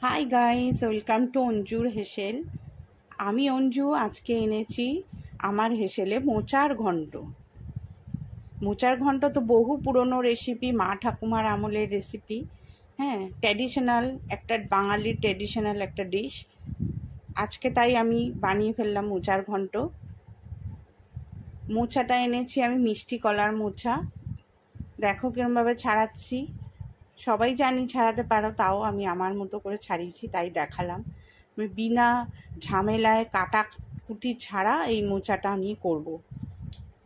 High guys, welcome to অঞ্জুর হেসেল। আমি অঞ্জু আজকে এনেছি আমার হেসেলে মোচার ঘন্ট। মোচার ঘন্ট তো বহু পুরনো রেসিপি, মা ঠাকুমার আমলের রেসিপি। হ্যাঁ, ট্র্যাডিশনাল একটা বাঙালির ট্র্যাডিশনাল একটা ডিশ। আজকে তাই আমি বানিয়ে ফেললাম মোচার ঘন্ট। মোচাটা এনেছি আমি মিষ্টি কলার মোচা। দেখো কিরমভাবে ছাড়াচ্ছি। সবাই জানি ছাড়াতে পারো, তাও আমি আমার মতো করে ছাড়িয়েছি, তাই দেখালাম। আমি বিনা ঝামেলায় কাটাকুটি ছাড়া এই মোচাটা আমি করব।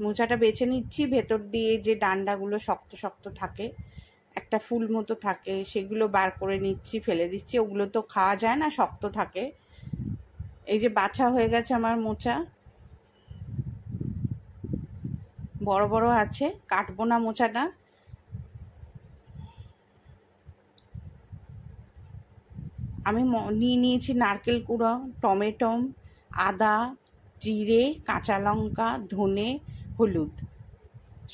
মোচাটা বেছে নিচ্ছি, ভেতর দিয়ে যে ডান্ডাগুলো শক্ত শক্ত থাকে, একটা ফুল মতো থাকে, সেগুলো বার করে নিচ্ছি, ফেলে দিচ্ছি। ওগুলো তো খাওয়া যায় না, শক্ত থাকে। এই যে বাছা হয়ে গেছে আমার মোচা, বড় বড় আছে, কাটবো না মোচাটা। আমি নিয়েছি নারকেল কুড়ো, টমেটো, আদা, জিরে, কাঁচা লঙ্কা, ধনে, হলুদ,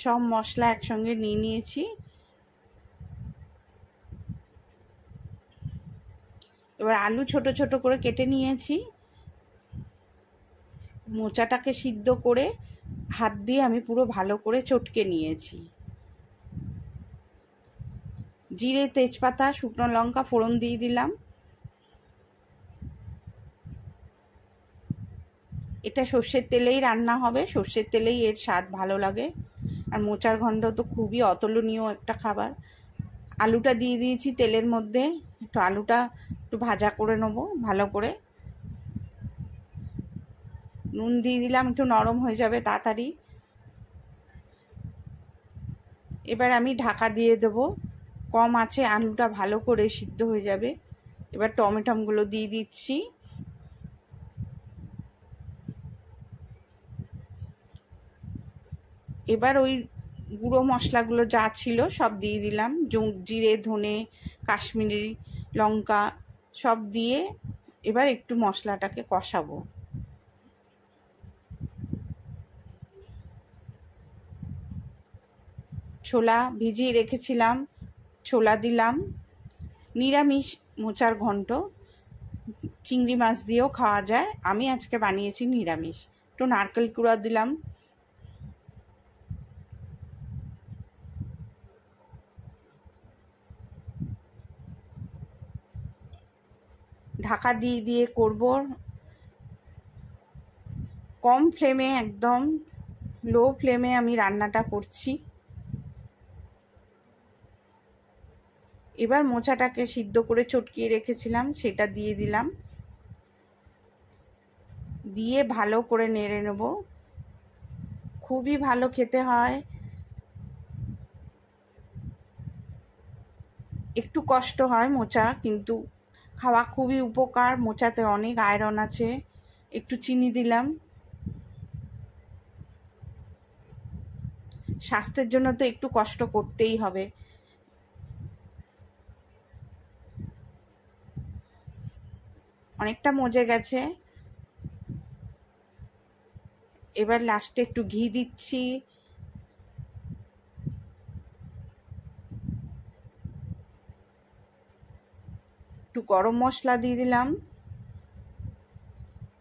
সব মশলা একসঙ্গে নিয়েছি। এবার আলু ছোট ছোট করে কেটে নিয়েছি। মোচাটাকে সিদ্ধ করে হাত দিয়ে আমি পুরো ভালো করে চটকে নিয়েছি। জিরে, তেজপাতা, শুকনো লঙ্কা ফোড়ন দিয়ে দিলাম। এটা সর্ষের তেলেই রান্না হবে, সর্ষের তেলেই এর স্বাদ ভালো লাগে। আর মোচার ঘন্ট তো খুবই অতুলনীয় একটা খাবার। আলুটা দিয়ে দিয়েছি তেলের মধ্যে। একটু আলুটা একটু ভাজা করে নেবো ভালো করে। নুন দিয়ে দিলাম, একটু নরম হয়ে যাবে তাড়াতাড়ি। এবার আমি ঢাকা দিয়ে দেবো, কম আছে, আলুটা ভালো করে সিদ্ধ হয়ে যাবে। এবার টমেটোগুলো দিয়ে দিচ্ছি। এবার ওই গুঁড়ো মশলাগুলো যা ছিল সব দিয়ে দিলাম, জিরে, ধনে, কাশ্মীরি লঙ্কা সব দিয়ে এবার একটু মশলাটাকে কষাবো। ছোলা ভিজিয়ে রেখেছিলাম, ছোলা দিলাম। নিরামিষ মোচার ঘন্ট, চিংড়ি মাছ দিয়েও খাওয়া যায়, আমি আজকে বানিয়েছি নিরামিষ। একটু নারকেল কুড়া দিলাম। ঢাকা দিয়ে দিয়ে করব, কম ফ্লেমে, একদম লো ফ্লেমে আমি রান্নাটা করছি। এবার মোচাটাকে সিদ্ধ করে চটকিয়ে রেখেছিলাম সেটা দিয়ে দিলাম, দিয়ে ভালো করে নেড়ে নেব। খুবই ভালো খেতে হয়। একটু কষ্ট হয় মোচা, কিন্তু খাওয়া খুবই উপকার। মোচাতে অনেক আয়রন আছে। একটু চিনি দিলাম। স্বাস্থ্যের জন্য তো একটু কষ্ট করতেই হবে। অনেকটা মজে গেছে। এবার লাস্টে একটু ঘি দিচ্ছি। একটু গরম মশলা দিয়ে দিলাম,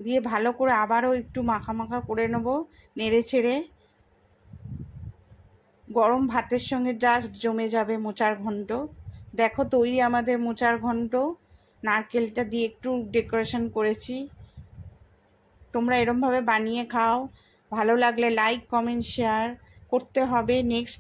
দিয়ে ভালো করে আবারও একটু মাখা মাখা করে নেবো, নেড়ে চেড়ে। গরম ভাতের সঙ্গে জাস্ট জমে যাবে মোচার ঘন্ট। দেখো তৈরি আমাদের মোচার ঘন্ট। নারকেলটা দিয়ে একটু ডেকোরেশন করেছি। তোমরা এরমভাবে বানিয়ে খাও। ভালো লাগলে লাইক, কমেন্ট, শেয়ার করতে হবে। নেক্সট